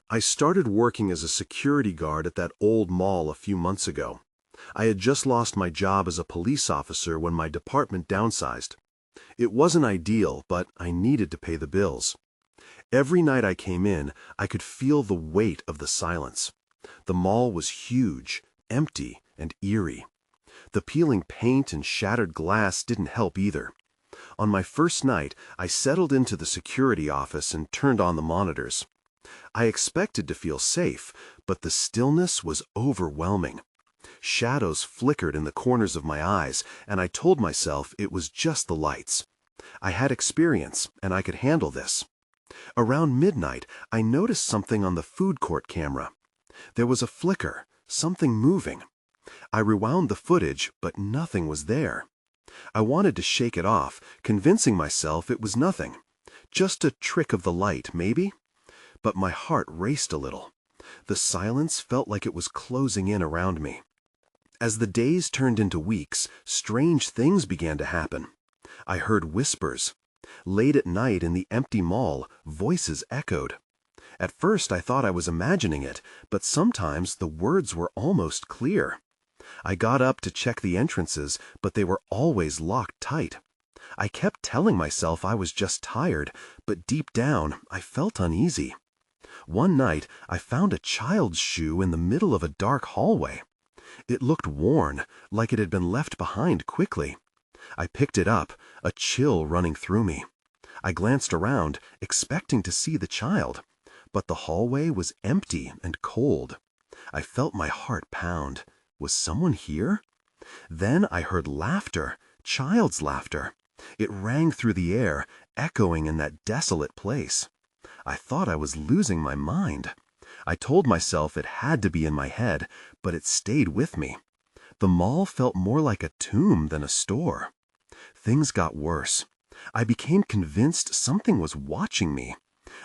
I started working as a security guard at that old mall a few months ago. I had just lost my job as a police officer when my department downsized. It wasn't ideal, but I needed to pay the bills. Every night I came in, I could feel the weight of the silence. The mall was huge, empty, and eerie. The peeling paint and shattered glass didn't help either. On my first night, I settled into the security office and turned on the monitors. I expected to feel safe, but the stillness was overwhelming. Shadows flickered in the corners of my eyes, and I told myself it was just the lights. I had experience, and I could handle this. Around midnight, I noticed something on the food court camera. There was a flicker, something moving. I rewound the footage, but nothing was there. I wanted to shake it off, convincing myself it was nothing. Just a trick of the light, maybe? But my heart raced a little. The silence felt like it was closing in around me. As the days turned into weeks, strange things began to happen. I heard whispers. Late at night in the empty mall, voices echoed. At first I thought I was imagining it, but sometimes the words were almost clear. I got up to check the entrances, but they were always locked tight. I kept telling myself I was just tired, but deep down I felt uneasy. One night I found a child's shoe in the middle of a dark hallway. It looked worn, like it had been left behind quickly. I picked it up, a chill running through me. I glanced around, expecting to see the child, but the hallway was empty and cold. I felt my heart pound. Was someone here? Then I heard laughter, child's laughter. It rang through the air, echoing in that desolate place. I thought I was losing my mind. I told myself it had to be in my head, but it stayed with me. The mall felt more like a tomb than a store. Things got worse. I became convinced something was watching me.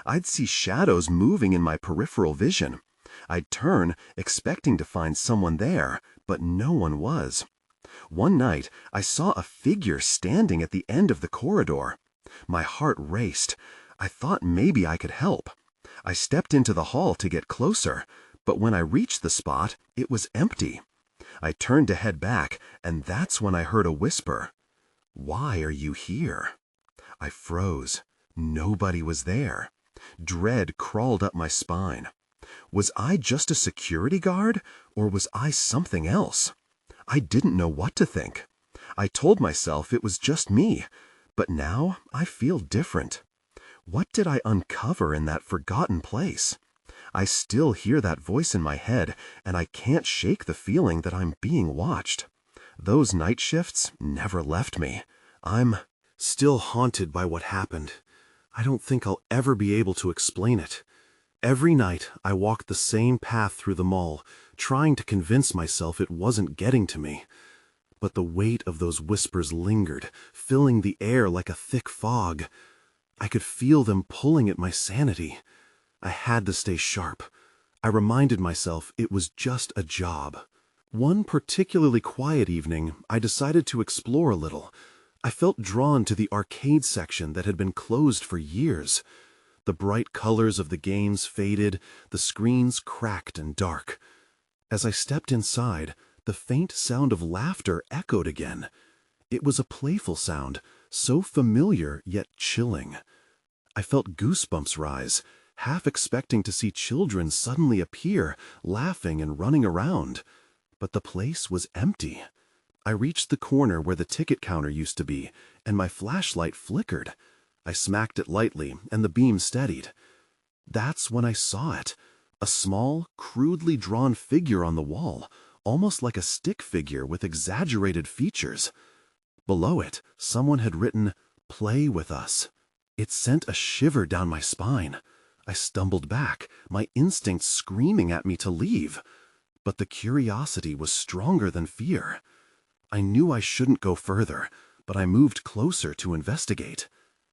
I'd see shadows moving in my peripheral vision. I'd turn, expecting to find someone there, but no one was. One night, I saw a figure standing at the end of the corridor. My heart raced. I thought maybe I could help. I stepped into the hall to get closer, but when I reached the spot, it was empty. I turned to head back, and that's when I heard a whisper. "Why are you here?" I froze. Nobody was there. Dread crawled up my spine. Was I just a security guard, or was I something else? I didn't know what to think. I told myself it was just me, but now I feel different. What did I uncover in that forgotten place? I still hear that voice in my head, and I can't shake the feeling that I'm being watched. Those night shifts never left me. I'm still haunted by what happened. I don't think I'll ever be able to explain it. Every night, I walked the same path through the mall, trying to convince myself it wasn't getting to me. But the weight of those whispers lingered, filling the air like a thick fog. I could feel them pulling at my sanity. I had to stay sharp. I reminded myself it was just a job. One particularly quiet evening, I decided to explore a little. I felt drawn to the arcade section that had been closed for years. The bright colors of the games faded, the screens cracked and dark. As I stepped inside, the faint sound of laughter echoed again. It was a playful sound, so familiar yet chilling. I felt goosebumps rise, half expecting to see children suddenly appear, laughing and running around. But the place was empty. I reached the corner where the ticket counter used to be, and my flashlight flickered. I smacked it lightly, and the beam steadied. That's when I saw it. A small, crudely drawn figure on the wall, almost like a stick figure with exaggerated features. Below it, someone had written, "Play with us." It sent a shiver down my spine. I stumbled back, my instincts screaming at me to leave. But the curiosity was stronger than fear. I knew I shouldn't go further, but I moved closer to investigate.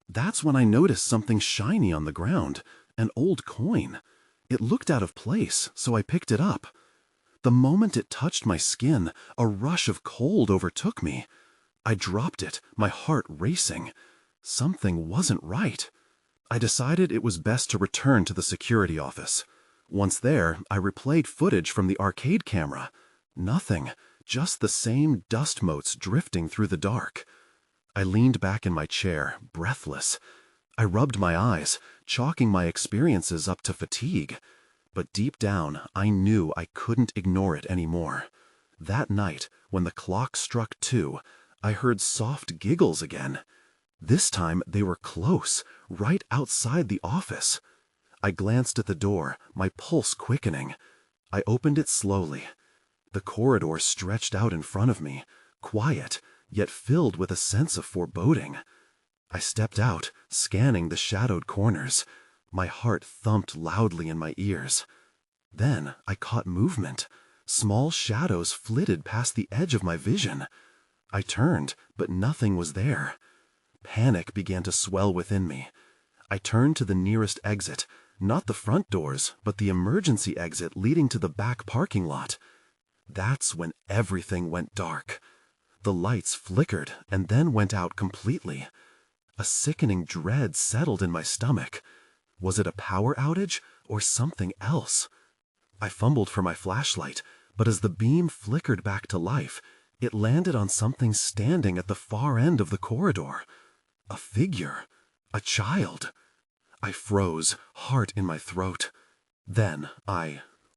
That's when I noticed something shiny on the ground, an old coin. It looked out of place, so I picked it up. The moment it touched my skin, a rush of cold overtook me. I dropped it, my heart racing. Something wasn't right. I decided it was best to return to the security office. Once there, I replayed footage from the arcade camera. Nothing, just the same dust motes drifting through the dark. I leaned back in my chair, breathless. I rubbed my eyes, chalking my experiences up to fatigue. But deep down, I knew I couldn't ignore it anymore. That night, when the clock struck 2, I heard soft giggles again. This time, they were close, right outside the office. I glanced at the door, my pulse quickening. I opened it slowly. The corridor stretched out in front of me, quiet, yet filled with a sense of foreboding. I stepped out, scanning the shadowed corners. My heart thumped loudly in my ears. Then I caught movement. Small shadows flitted past the edge of my vision. I turned, but nothing was there. Panic began to swell within me. I turned to the nearest exit, not the front doors, but the emergency exit leading to the back parking lot. That's when everything went dark. The lights flickered and then went out completely. A sickening dread settled in my stomach. Was it a power outage or something else? I fumbled for my flashlight, but as the beam flickered back to life, it landed on something standing at the far end of the corridor. A figure. A child. I froze, heart in my throat. Then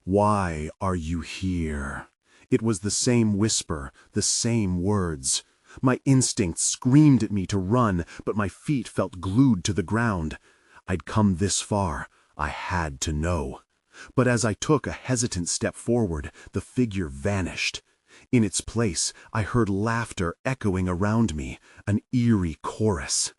"Why are you here?" It was the same whisper, the same words. My instinct screamed at me to run, but my feet felt glued to the ground. I'd come this far. I had to know. But as I took a hesitant step forward, the figure vanished. In its place, I heard laughter echoing around me, an eerie chorus.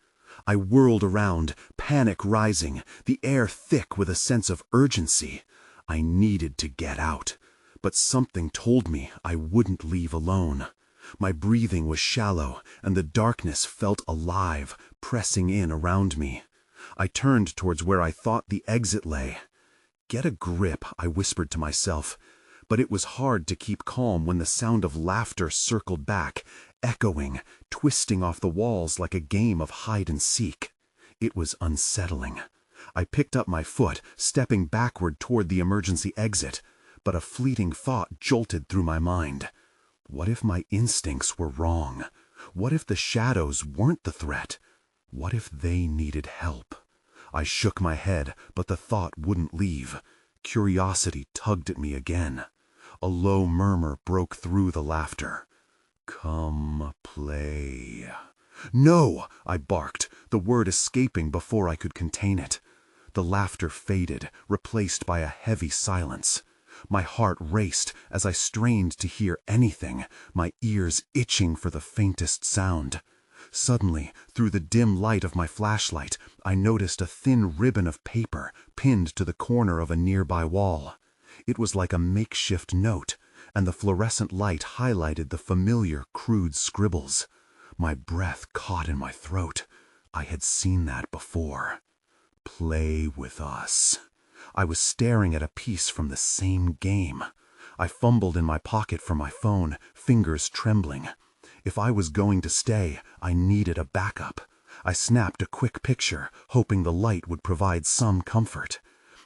I whirled around, panic rising, the air thick with a sense of urgency. I needed to get out. But something told me I wouldn't leave alone. My breathing was shallow, and the darkness felt alive, pressing in around me. I turned towards where I thought the exit lay. "Get a grip," I whispered to myself. But it was hard to keep calm when the sound of laughter circled back, echoing, twisting off the walls like a game of hide and seek. It was unsettling. I picked up my foot, stepping backward toward the emergency exit. But a fleeting thought jolted through my mind. What if my instincts were wrong? What if the shadows weren't the threat? What if they needed help? I shook my head, but the thought wouldn't leave. Curiosity tugged at me again. A low murmur broke through the laughter. "Come play." "No!" I barked, the word escaping before I could contain it. The laughter faded, replaced by a heavy silence. My heart raced as I strained to hear anything, my ears itching for the faintest sound. Suddenly, through the dim light of my flashlight, I noticed a thin ribbon of paper pinned to the corner of a nearby wall. It was like a makeshift note, and the fluorescent light highlighted the familiar, crude scribbles. My breath caught in my throat. I had seen that before. "Play with us." I was staring at a piece from the same game. I fumbled in my pocket for my phone, fingers trembling. If I was going to stay, I needed a backup. I snapped a quick picture, hoping the light would provide some comfort.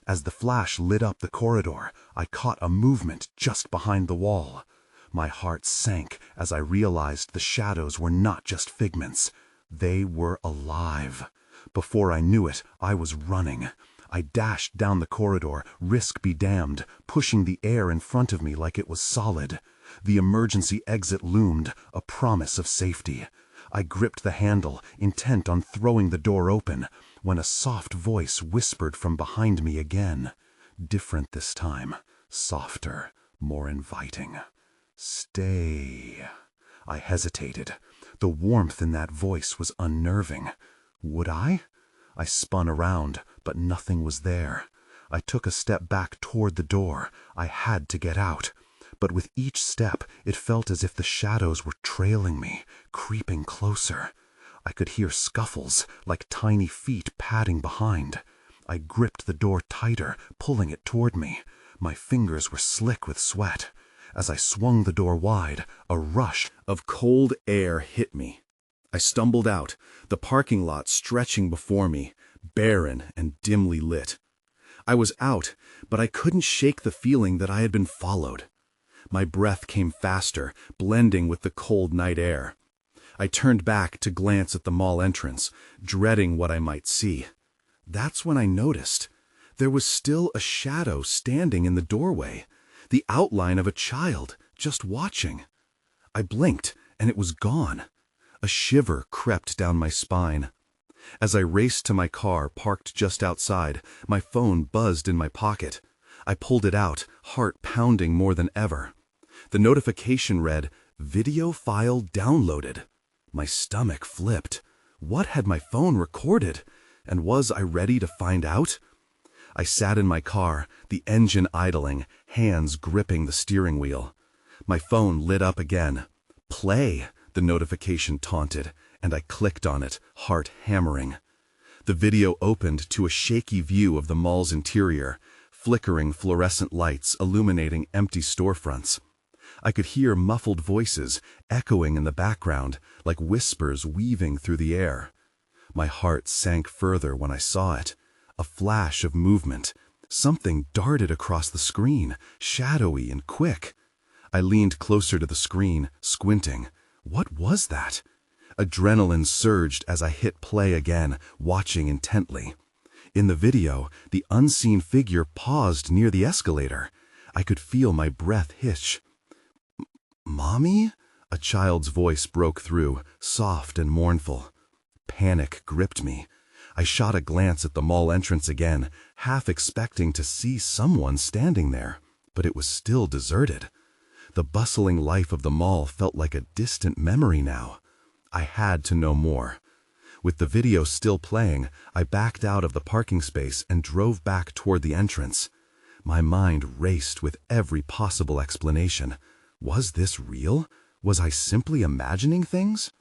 As the flash lit up the corridor, I caught a movement just behind the wall. My heart sank as I realized the shadows were not just figments. They were alive. Before I knew it, I was running. I dashed down the corridor, risk be damned, pushing the air in front of me like it was solid. The emergency exit loomed, a promise of safety. I gripped the handle, intent on throwing the door open, when a soft voice whispered from behind me again. Different this time, softer, more inviting. "Stay." I hesitated. The warmth in that voice was unnerving. Would I? I spun around, but nothing was there. I took a step back toward the door. I had to get out. But with each step, it felt as if the shadows were trailing me, creeping closer. I could hear scuffles, like tiny feet padding behind. I gripped the door tighter, pulling it toward me. My fingers were slick with sweat. As I swung the door wide, a rush of cold air hit me. I stumbled out, the parking lot stretching before me, barren and dimly lit. I was out, but I couldn't shake the feeling that I had been followed. My breath came faster, blending with the cold night air. I turned back to glance at the mall entrance, dreading what I might see. That's when I noticed. There was still a shadow standing in the doorway, the outline of a child, just watching. I blinked, and it was gone. A shiver crept down my spine. As I raced to my car parked just outside, my phone buzzed in my pocket. I pulled it out, heart pounding more than ever. The notification read, "Video file downloaded." My stomach flipped. What had my phone recorded? And was I ready to find out? I sat in my car, the engine idling, hands gripping the steering wheel. My phone lit up again. "Play," the notification taunted, and I clicked on it, heart hammering. The video opened to a shaky view of the mall's interior, flickering fluorescent lights illuminating empty storefronts. I could hear muffled voices echoing in the background, like whispers weaving through the air. My heart sank further when I saw it. A flash of movement. Something darted across the screen, shadowy and quick. I leaned closer to the screen, squinting. What was that? Adrenaline surged as I hit play again, watching intently. In the video, the unseen figure paused near the escalator. I could feel my breath hitch. "Mommy?" A child's voice broke through, soft and mournful. Panic gripped me. I shot a glance at the mall entrance again, half expecting to see someone standing there, but it was still deserted. The bustling life of the mall felt like a distant memory now. I had to know more. With the video still playing, I backed out of the parking space and drove back toward the entrance. My mind raced with every possible explanation. Was this real? Was I simply imagining things?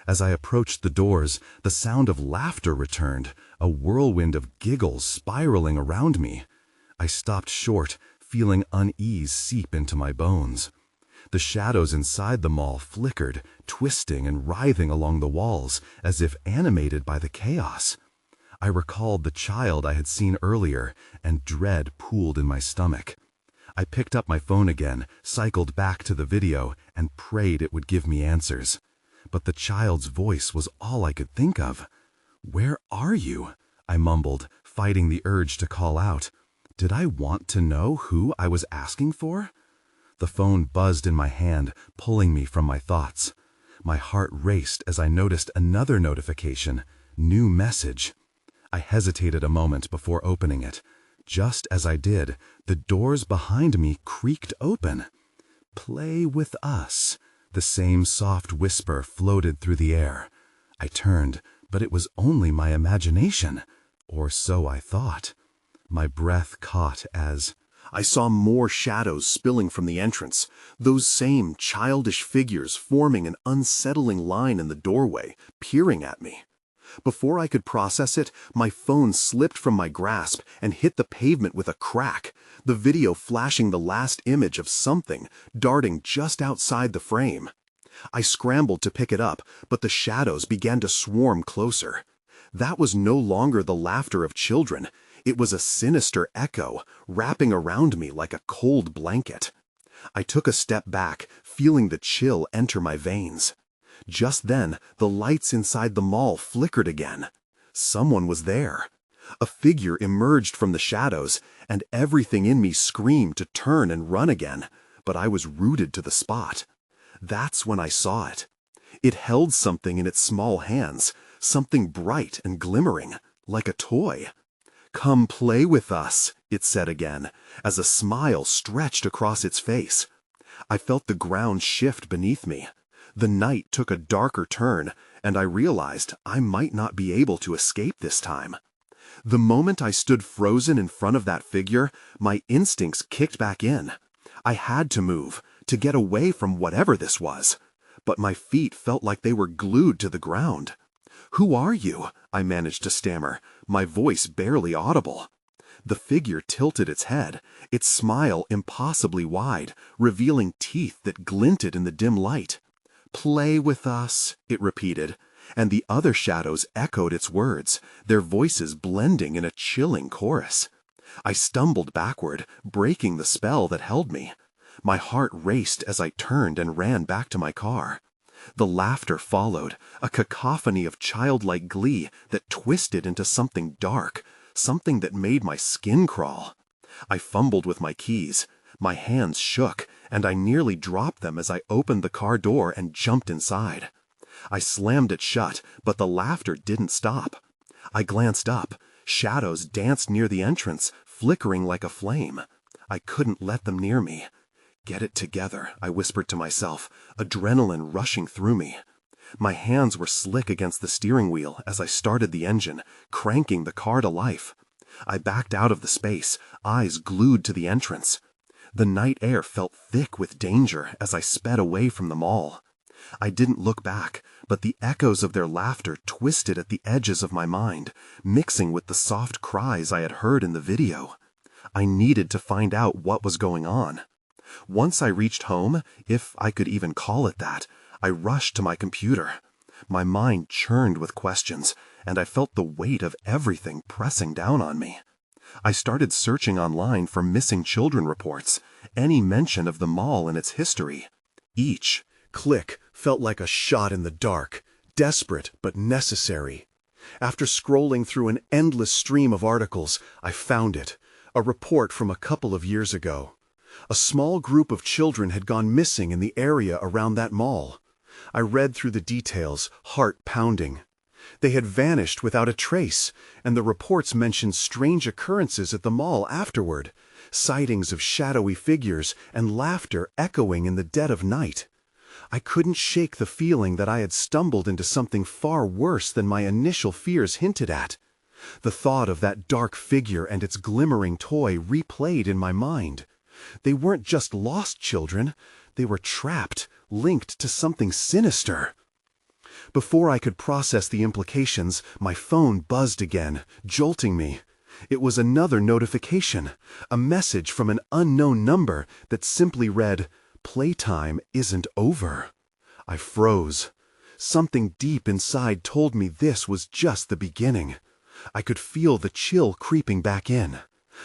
As I approached the doors, the sound of laughter returned, a whirlwind of giggles spiraling around me. I stopped short, feeling unease seep into my bones. The shadows inside the mall flickered, twisting and writhing along the walls, as if animated by the chaos. I recalled the child I had seen earlier, and dread pooled in my stomach. I picked up my phone again, cycled back to the video, and prayed it would give me answers. But the child's voice was all I could think of. "Where are you?" I mumbled, fighting the urge to call out. Did I want to know who I was asking for? The phone buzzed in my hand, pulling me from my thoughts. My heart raced as I noticed another notification, new message. I hesitated a moment before opening it. Just as I did, the doors behind me creaked open. "Play with us." The same soft whisper floated through the air. I turned, but it was only my imagination, or so I thought. My breath caught as I saw more shadows spilling from the entrance, those same childish figures forming an unsettling line in the doorway, peering at me. Before I could process it, my phone slipped from my grasp and hit the pavement with a crack, the video flashing the last image of something darting just outside the frame. I scrambled to pick it up, but the shadows began to swarm closer. That was no longer the laughter of children. It was a sinister echo, wrapping around me like a cold blanket. I took a step back, feeling the chill enter my veins. Just then, the lights inside the mall flickered again. Someone was there. A figure emerged from the shadows, and everything in me screamed to turn and run again, but I was rooted to the spot. That's when I saw it. It held something in its small hands, something bright and glimmering, like a toy. "Come play with us," it said again, as a smile stretched across its face. I felt the ground shift beneath me. The night took a darker turn, and I realized I might not be able to escape this time. The moment I stood frozen in front of that figure, my instincts kicked back in. I had to move, to get away from whatever this was, but my feet felt like they were glued to the ground. "Who are you?" I managed to stammer, my voice barely audible. The figure tilted its head, its smile impossibly wide, revealing teeth that glinted in the dim light. "Play with us," it repeated, and the other shadows echoed its words, their voices blending in a chilling chorus. I stumbled backward, breaking the spell that held me. My heart raced as I turned and ran back to my car. The laughter followed, a cacophony of childlike glee that twisted into something dark, something that made my skin crawl. I fumbled with my keys. My hands shook, and I nearly dropped them as I opened the car door and jumped inside. I slammed it shut, but the laughter didn't stop. I glanced up. Shadows danced near the entrance, flickering like a flame. I couldn't let them near me. "Get it together," I whispered to myself, adrenaline rushing through me. My hands were slick against the steering wheel as I started the engine, cranking the car to life. I backed out of the space, eyes glued to the entrance. The night air felt thick with danger as I sped away from the mall. I didn't look back, but the echoes of their laughter twisted at the edges of my mind, mixing with the soft cries I had heard in the video. I needed to find out what was going on. Once I reached home, if I could even call it that, I rushed to my computer. My mind churned with questions, and I felt the weight of everything pressing down on me. I started searching online for missing children reports, any mention of the mall and its history. Each click felt like a shot in the dark, desperate but necessary. After scrolling through an endless stream of articles, I found it, a report from a couple of years ago. A small group of children had gone missing in the area around that mall. I read through the details, heart pounding. They had vanished without a trace, and the reports mentioned strange occurrences at the mall afterward, sightings of shadowy figures and laughter echoing in the dead of night. I couldn't shake the feeling that I had stumbled into something far worse than my initial fears hinted at. The thought of that dark figure and its glimmering toy replayed in my mind. They weren't just lost children, they were trapped, linked to something sinister. Before I could process the implications, my phone buzzed again, jolting me. It was another notification, a message from an unknown number that simply read, "Playtime isn't over." I froze. Something deep inside told me this was just the beginning. I could feel the chill creeping back in.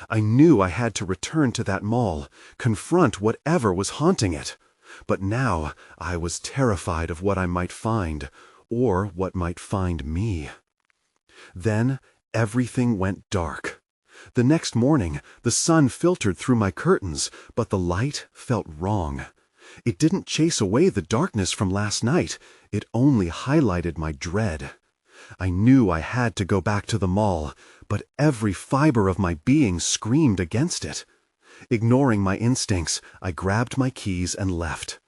I knew I had to return to that mall, confront whatever was haunting it. But now I was terrified of what I might find, or what might find me. Then everything went dark. The next morning, the sun filtered through my curtains, but the light felt wrong. It didn't chase away the darkness from last night, it only highlighted my dread. I knew I had to go back to the mall, but every fiber of my being screamed against it. Ignoring my instincts, I grabbed my keys and left.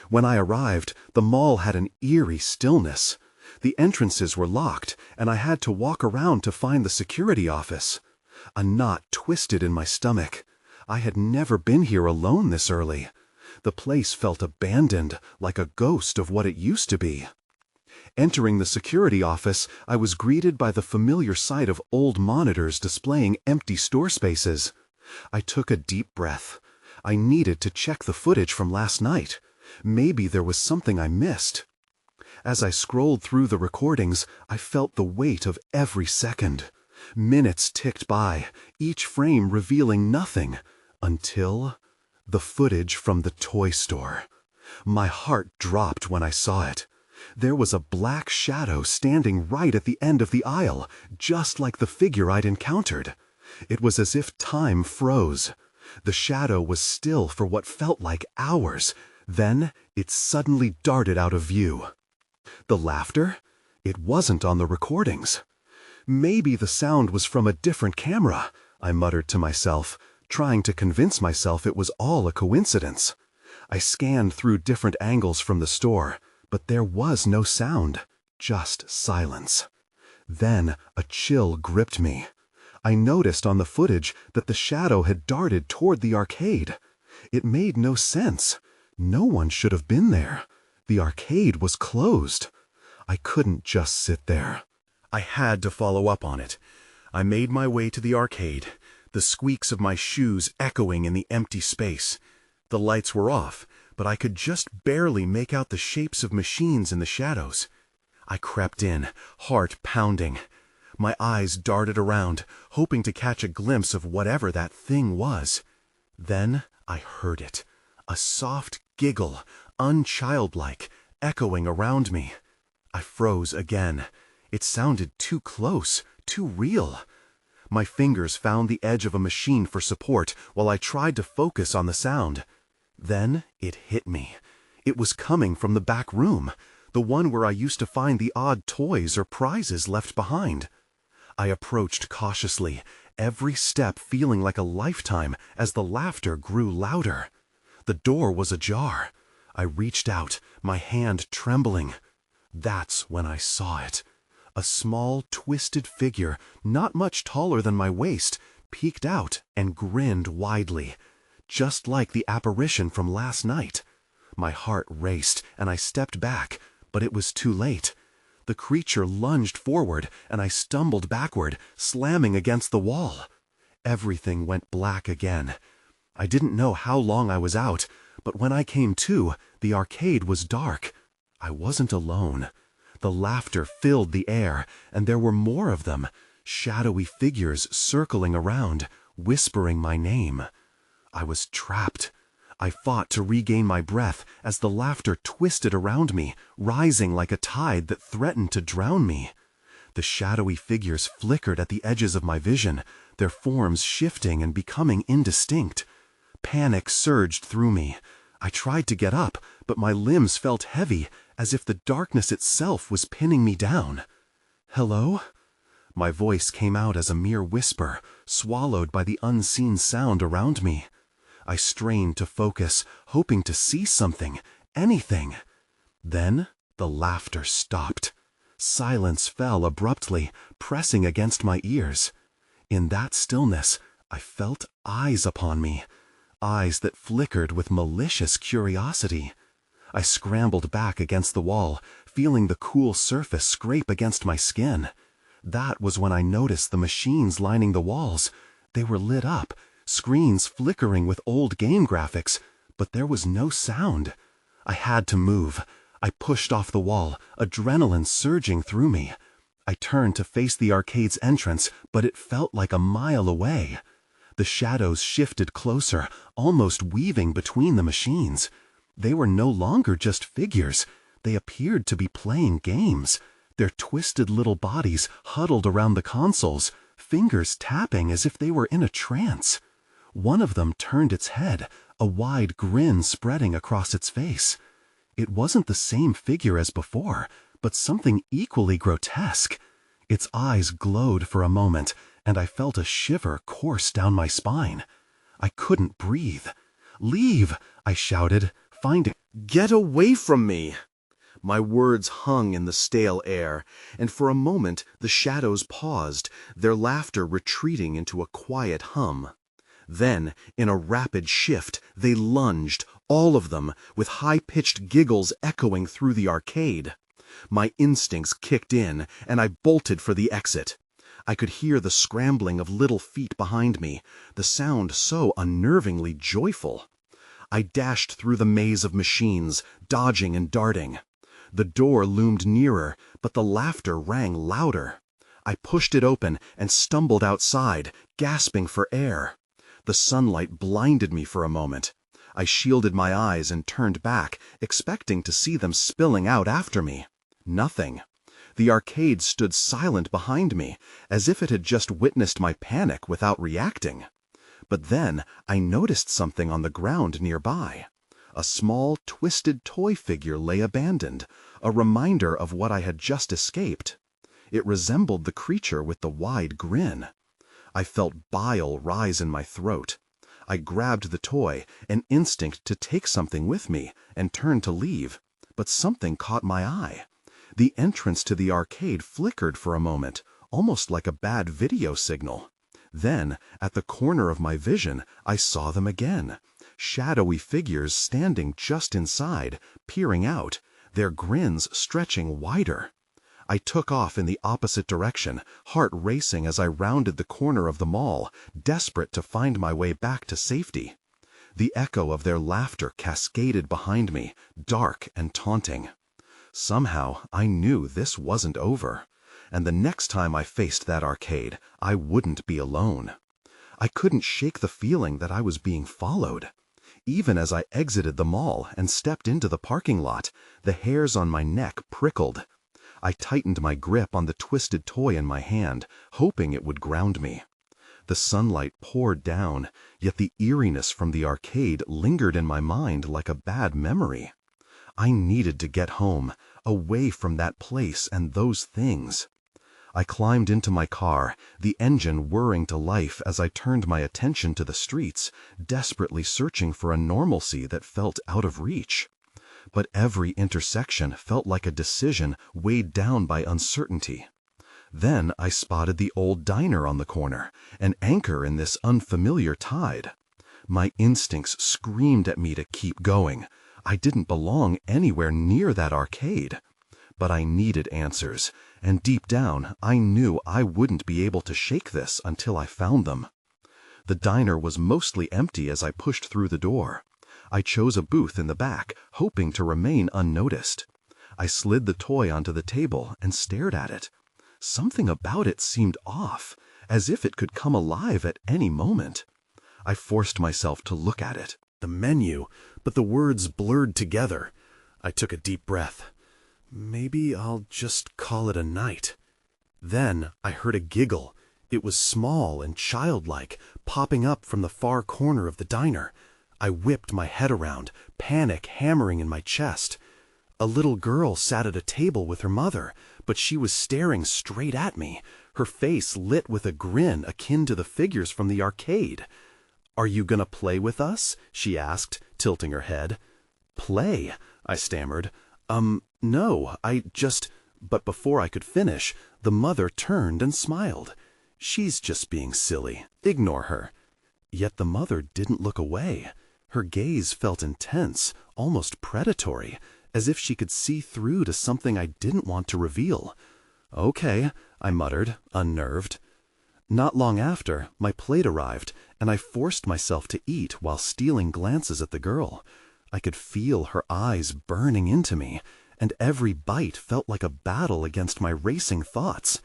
When I arrived, the mall had an eerie stillness. The entrances were locked, and I had to walk around to find the security office. A knot twisted in my stomach. I had never been here alone this early. The place felt abandoned, like a ghost of what it used to be. Entering the security office, I was greeted by the familiar sight of old monitors displaying empty store spaces. I took a deep breath. I needed to check the footage from last night. Maybe there was something I missed. As I scrolled through the recordings, I felt the weight of every second. Minutes ticked by, each frame revealing nothing, until the footage from the toy store. My heart dropped when I saw it. There was a black shadow standing right at the end of the aisle, just like the figure I'd encountered. It was as if time froze. The shadow was still for what felt like hours. Then it suddenly darted out of view. The laughter? It wasn't on the recordings. Maybe the sound was from a different camera, I muttered to myself, trying to convince myself it was all a coincidence. I scanned through different angles from the store, but there was no sound, just silence. Then a chill gripped me. I noticed on the footage that the shadow had darted toward the arcade. It made no sense. No one should have been there. The arcade was closed. I couldn't just sit there. I had to follow up on it. I made my way to the arcade, the squeaks of my shoes echoing in the empty space. The lights were off, but I could just barely make out the shapes of machines in the shadows. I crept in, heart pounding. My eyes darted around, hoping to catch a glimpse of whatever that thing was. Then I heard it. A soft giggle, unchildlike, echoing around me. I froze again. It sounded too close, too real. My fingers found the edge of a machine for support while I tried to focus on the sound. Then it hit me. It was coming from the back room, the one where I used to find the odd toys or prizes left behind. I approached cautiously, every step feeling like a lifetime as the laughter grew louder. The door was ajar. I reached out, my hand trembling. That's when I saw it. A small, twisted figure, not much taller than my waist, peeked out and grinned widely, just like the apparition from last night. My heart raced, and I stepped back, but it was too late. The creature lunged forward, and I stumbled backward, slamming against the wall. Everything went black again. I didn't know how long I was out, but when I came to, the arcade was dark. I wasn't alone. The laughter filled the air, and there were more of them, shadowy figures circling around, whispering my name. I was trapped. I fought to regain my breath as the laughter twisted around me, rising like a tide that threatened to drown me. The shadowy figures flickered at the edges of my vision, their forms shifting and becoming indistinct. Panic surged through me. I tried to get up, but my limbs felt heavy, as if the darkness itself was pinning me down. "Hello?" My voice came out as a mere whisper, swallowed by the unseen sound around me. I strained to focus, hoping to see something, anything. Then the laughter stopped. Silence fell abruptly, pressing against my ears. In that stillness, I felt eyes upon me, eyes that flickered with malicious curiosity. I scrambled back against the wall, feeling the cool surface scrape against my skin. That was when I noticed the machines lining the walls. They were lit up, screens flickering with old game graphics, but there was no sound. I had to move. I pushed off the wall, adrenaline surging through me. I turned to face the arcade's entrance, but it felt like a mile away. The shadows shifted closer, almost weaving between the machines. They were no longer just figures. They appeared to be playing games. Their twisted little bodies huddled around the consoles, fingers tapping as if they were in a trance. One of them turned its head, a wide grin spreading across its face. It wasn't the same figure as before, but something equally grotesque. Its eyes glowed for a moment, and I felt a shiver course down my spine. I couldn't breathe. "Leave!" I shouted, finding. "Get away from me!" My words hung in the stale air, and for a moment the shadows paused, their laughter retreating into a quiet hum. Then, in a rapid shift, they lunged, all of them, with high-pitched giggles echoing through the arcade. My instincts kicked in, and I bolted for the exit. I could hear the scrambling of little feet behind me, the sound so unnervingly joyful. I dashed through the maze of machines, dodging and darting. The door loomed nearer, but the laughter rang louder. I pushed it open and stumbled outside, gasping for air. The sunlight blinded me for a moment. I shielded my eyes and turned back, expecting to see them spilling out after me. Nothing. The arcade stood silent behind me, as if it had just witnessed my panic without reacting. But then I noticed something on the ground nearby. A small, twisted toy figure lay abandoned, a reminder of what I had just escaped. It resembled the creature with the wide grin. I felt bile rise in my throat. I grabbed the toy, an instinct to take something with me, and turned to leave. But something caught my eye. The entrance to the arcade flickered for a moment, almost like a bad video signal. Then, at the corner of my vision, I saw them again. Shadowy figures standing just inside, peering out, their grins stretching wider. I took off in the opposite direction, heart racing as I rounded the corner of the mall, desperate to find my way back to safety. The echo of their laughter cascaded behind me, dark and taunting. Somehow, I knew this wasn't over. and the next time I faced that arcade, I wouldn't be alone. I couldn't shake the feeling that I was being followed. Even as I exited the mall and stepped into the parking lot, the hairs on my neck prickled. I tightened my grip on the twisted toy in my hand, hoping it would ground me. The sunlight poured down, yet the eeriness from the arcade lingered in my mind like a bad memory. I needed to get home, away from that place and those things. I climbed into my car, the engine whirring to life as I turned my attention to the streets, desperately searching for a normalcy that felt out of reach. But every intersection felt like a decision weighed down by uncertainty. Then I spotted the old diner on the corner, an anchor in this unfamiliar tide. My instincts screamed at me to keep going. I didn't belong anywhere near that arcade. But I needed answers, and deep down I knew I wouldn't be able to shake this until I found them. The diner was mostly empty as I pushed through the door. I chose a booth in the back, hoping to remain unnoticed. I slid the toy onto the table and stared at it. Something about it seemed off, as if it could come alive at any moment. I forced myself to look at it. The menu, but the words blurred together. I took a deep breath. Maybe I'll just call it a night. Then I heard a giggle. It was small and childlike, popping up from the far corner of the diner. I whipped my head around, panic hammering in my chest. A little girl sat at a table with her mother, but she was staring straight at me, her face lit with a grin akin to the figures from the arcade. "Are you gonna play with us?" she asked, tilting her head. "Play?" I stammered. No, I just—" But before I could finish, the mother turned and smiled. "She's just being silly. Ignore her." Yet the mother didn't look away. Her gaze felt intense, almost predatory, as if she could see through to something I didn't want to reveal. "Okay," I muttered, unnerved. Not long after, my plate arrived, and I forced myself to eat while stealing glances at the girl. I could feel her eyes burning into me, and every bite felt like a battle against my racing thoughts.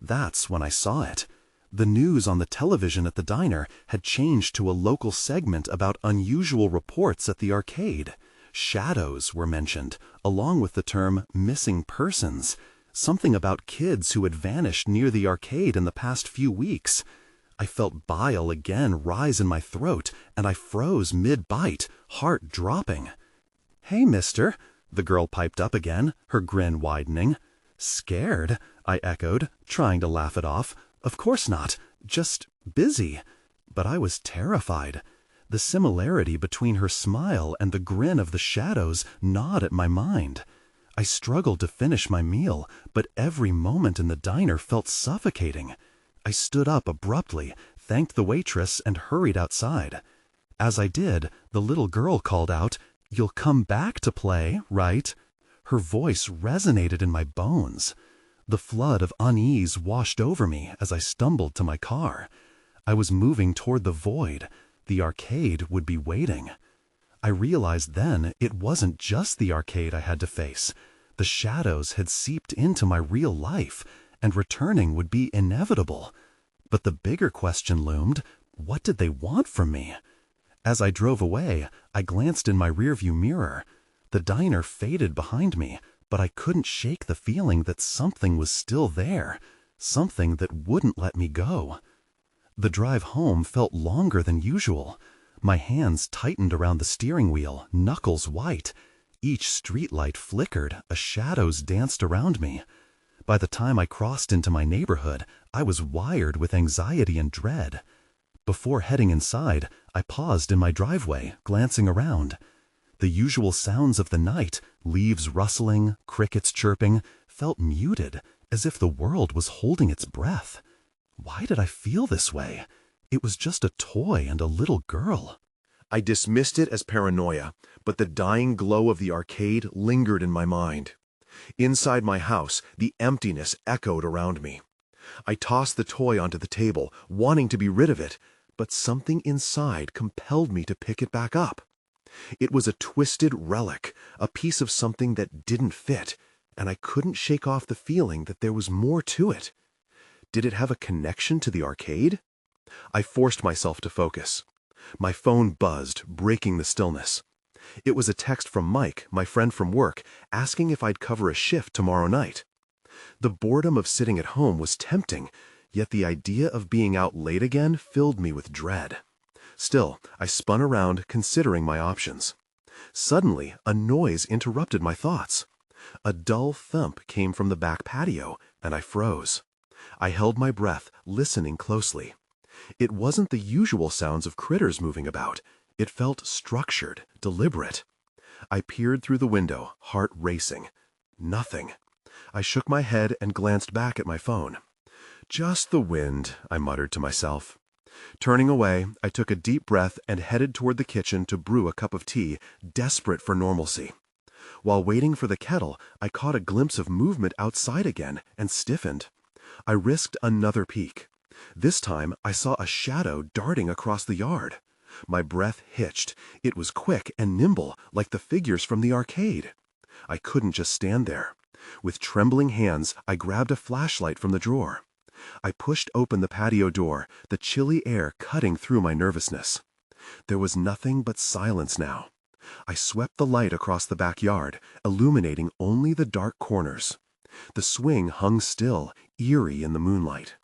That's when I saw it. The news on the television at the diner had changed to a local segment about unusual reports at the arcade. Shadows were mentioned, along with the term missing persons, something about kids who had vanished near the arcade in the past few weeks. I felt bile again rise in my throat, and I froze mid-bite, heart dropping. "Hey, mister," the girl piped up again, her grin widening. "Scared?" I echoed, trying to laugh it off. "Of course not. Just busy." But I was terrified. The similarity between her smile and the grin of the shadows gnawed at my mind. I struggled to finish my meal, but every moment in the diner felt suffocating. I stood up abruptly, thanked the waitress, and hurried outside. As I did, the little girl called out, "You'll come back to play, right?" Her voice resonated in my bones. The flood of unease washed over me as I stumbled to my car. I was moving toward the void. The arcade would be waiting. I realized then it wasn't just the arcade I had to face. The shadows had seeped into my real life, and returning would be inevitable. But the bigger question loomed, what did they want from me? As I drove away, I glanced in my rearview mirror. The diner faded behind me, but I couldn't shake the feeling that something was still there, something that wouldn't let me go. The drive home felt longer than usual. My hands tightened around the steering wheel, knuckles white. Each streetlight flickered, shadows danced around me. By the time I crossed into my neighborhood, I was wired with anxiety and dread. Before heading inside, I paused in my driveway, glancing around. The usual sounds of the night, leaves rustling, crickets chirping, felt muted, as if the world was holding its breath. Why did I feel this way? It was just a toy and a little girl. I dismissed it as paranoia, but the dying glow of the arcade lingered in my mind. Inside my house, the emptiness echoed around me. I tossed the toy onto the table, wanting to be rid of it, but something inside compelled me to pick it back up. It was a twisted relic, a piece of something that didn't fit. and I couldn't shake off the feeling that there was more to it. Did it have a connection to the arcade? I forced myself to focus. My phone buzzed, breaking the stillness. It was a text from Mike, my friend from work, asking if I'd cover a shift tomorrow night. The boredom of sitting at home was tempting, yet the idea of being out late again filled me with dread. Still, I spun around, considering my options. Suddenly, a noise interrupted my thoughts. A dull thump came from the back patio, and I froze. I held my breath, listening closely. It wasn't the usual sounds of critters moving about. It felt structured, deliberate. I peered through the window, heart racing. Nothing. I shook my head and glanced back at my phone. Just the wind, I muttered to myself. Turning away, I took a deep breath and headed toward the kitchen to brew a cup of tea, desperate for normalcy. While waiting for the kettle, I caught a glimpse of movement outside again and stiffened. I risked another peek. This time, I saw a shadow darting across the yard. My breath hitched. It was quick and nimble, like the figures from the arcade. I couldn't just stand there. With trembling hands, I grabbed a flashlight from the drawer. I pushed open the patio door, the chilly air cutting through my nervousness. There was nothing but silence now. I swept the light across the backyard, illuminating only the dark corners. The swing hung still, eerie in the moonlight.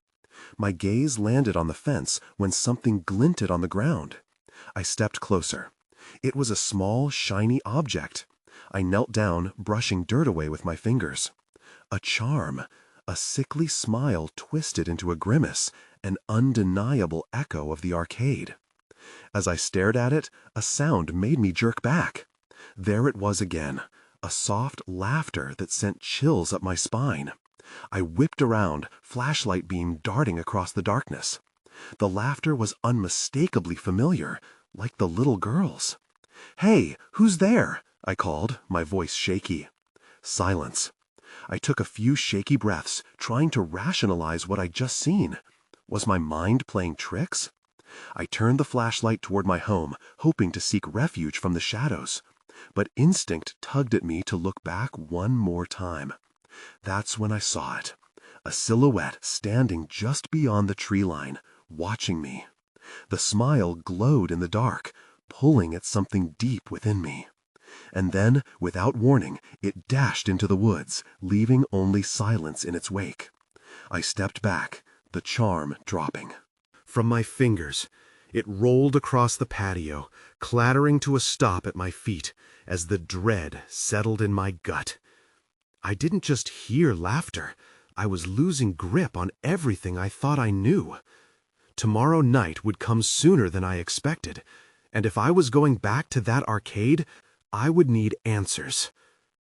My gaze landed on the fence when something glinted on the ground. I stepped closer. It was a small, shiny object. I knelt down, brushing dirt away with my fingers. A charm, a sickly smile twisted into a grimace, an undeniable echo of the arcade. As I stared at it, a sound made me jerk back. There it was again, a soft laughter that sent chills up my spine. I whipped around, flashlight beam darting across the darkness. The laughter was unmistakably familiar, like the little girl's. "Hey, who's there?" I called, my voice shaky. Silence. I took a few shaky breaths, trying to rationalize what I'd just seen. Was my mind playing tricks? I turned the flashlight toward my home, hoping to seek refuge from the shadows. But instinct tugged at me to look back one more time. That's when I saw it. A silhouette standing just beyond the tree line, watching me. The smile glowed in the dark, pulling at something deep within me. And then, without warning, it dashed into the woods, leaving only silence in its wake. I stepped back, the charm dropping. From my fingers, it rolled across the patio, clattering to a stop at my feet as the dread settled in my gut. I didn't just hear laughter. I was losing grip on everything I thought I knew. Tomorrow night would come sooner than I expected, and if I was going back to that arcade, I would need answers.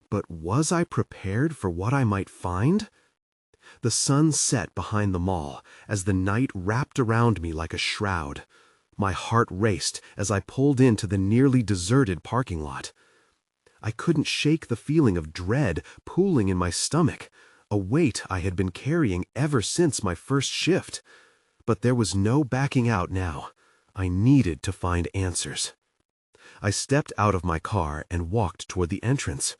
But was I prepared for what I might find? The sun set behind the mall as the night wrapped around me like a shroud. My heart raced as I pulled into the nearly deserted parking lot. I couldn't shake the feeling of dread pooling in my stomach, a weight I had been carrying ever since my first shift. But there was no backing out now. I needed to find answers. I stepped out of my car and walked toward the entrance.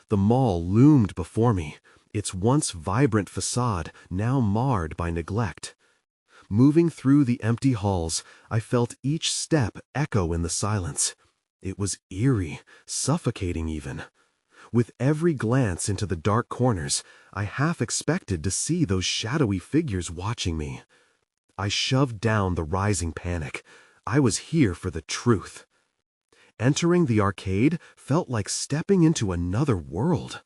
The mall loomed before me, its once vibrant facade now marred by neglect. Moving through the empty halls, I felt each step echo in the silence. It was eerie, suffocating even. With every glance into the dark corners, I half expected to see those shadowy figures watching me. I shoved down the rising panic. I was here for the truth. Entering the arcade felt like stepping into another world.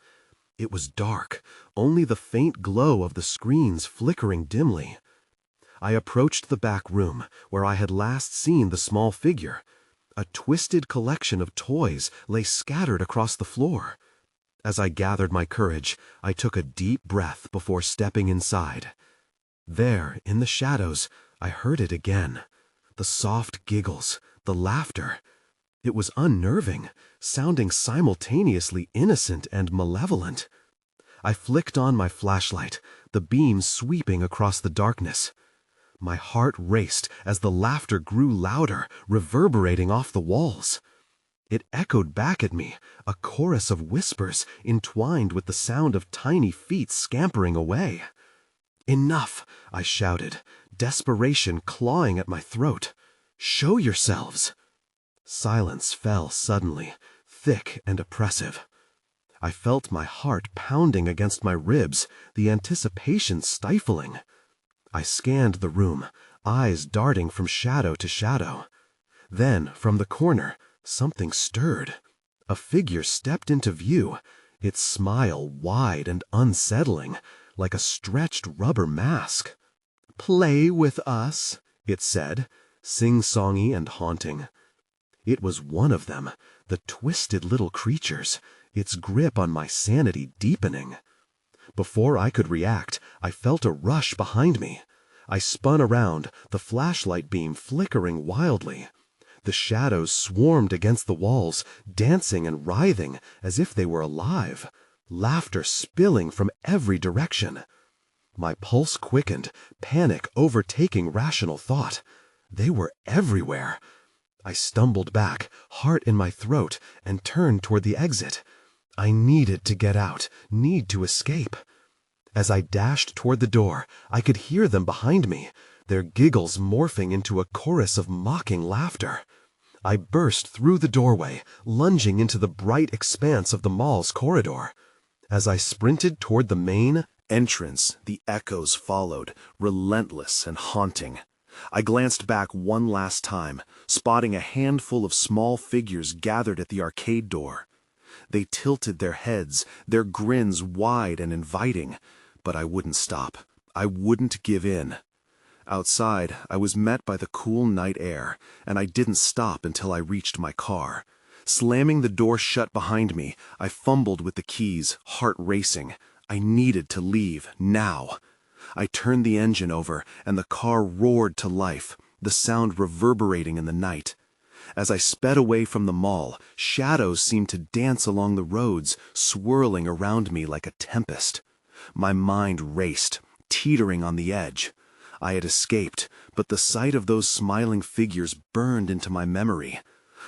It was dark, only the faint glow of the screens flickering dimly. I approached the back room, where I had last seen the small figure. A twisted collection of toys lay scattered across the floor. As I gathered my courage, I took a deep breath before stepping inside. There, in the shadows, I heard it again. The soft giggles, the laughter. It was unnerving, sounding simultaneously innocent and malevolent. I flicked on my flashlight, the beam sweeping across the darkness. My heart raced as the laughter grew louder, reverberating off the walls. It echoed back at me, a chorus of whispers entwined with the sound of tiny feet scampering away. "Enough!" I shouted, desperation clawing at my throat. "Show yourselves!" Silence fell suddenly, thick and oppressive. I felt my heart pounding against my ribs, the anticipation stifling. I scanned the room, eyes darting from shadow to shadow. Then, from the corner, something stirred. A figure stepped into view, its smile wide and unsettling, like a stretched rubber mask. "Play with us," it said, sing-songy and haunting. It was one of them, the twisted little creatures, its grip on my sanity deepening. Before I could react, I felt a rush behind me. I spun around, the flashlight beam flickering wildly. The shadows swarmed against the walls, dancing and writhing as if they were alive, laughter spilling from every direction. My pulse quickened, panic overtaking rational thought. They were everywhere. I stumbled back, heart in my throat, and turned toward the exit. I needed to get out, need to escape. As I dashed toward the door, I could hear them behind me, their giggles morphing into a chorus of mocking laughter. I burst through the doorway, lunging into the bright expanse of the mall's corridor. As I sprinted toward the main entrance, the echoes followed, relentless and haunting. I glanced back one last time, spotting a handful of small figures gathered at the arcade door. They tilted their heads, their grins wide and inviting, but I wouldn't stop. I wouldn't give in. Outside, I was met by the cool night air, and I didn't stop until I reached my car. Slamming the door shut behind me, I fumbled with the keys, heart racing. I needed to leave, now. I turned the engine over, and the car roared to life, the sound reverberating in the night. As I sped away from the mall, shadows seemed to dance along the roads, swirling around me like a tempest. My mind raced, teetering on the edge. I had escaped, but the sight of those smiling figures burned into my memory.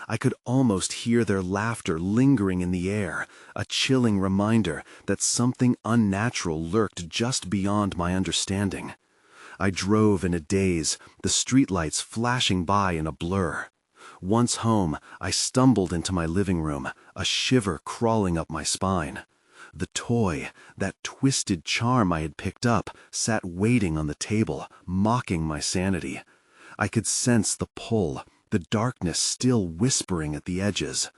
I could almost hear their laughter lingering in the air, a chilling reminder that something unnatural lurked just beyond my understanding. I drove in a daze, the streetlights flashing by in a blur. Once home, I stumbled into my living room, a shiver crawling up my spine. The toy, that twisted charm I had picked up, sat waiting on the table, mocking my sanity. I could sense the pull, the darkness still whispering at the edges.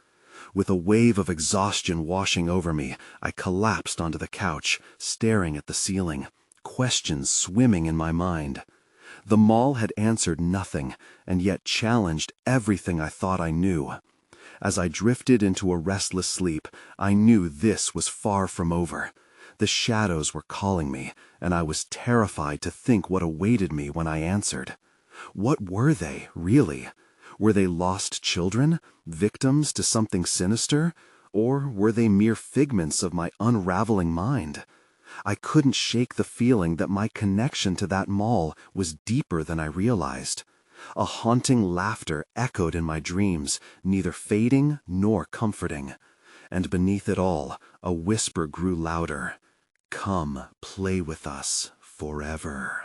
With a wave of exhaustion washing over me, I collapsed onto the couch, staring at the ceiling, questions swimming in my mind. The mall had answered nothing, and yet challenged everything I thought I knew. As I drifted into a restless sleep, I knew this was far from over. The shadows were calling me, and I was terrified to think what awaited me when I answered. What were they, really? Were they lost children, victims to something sinister, or were they mere figments of my unraveling mind? I couldn't shake the feeling that my connection to that mall was deeper than I realized. A haunting laughter echoed in my dreams, neither fading nor comforting. And beneath it all, a whisper grew louder. "Come, play with us forever."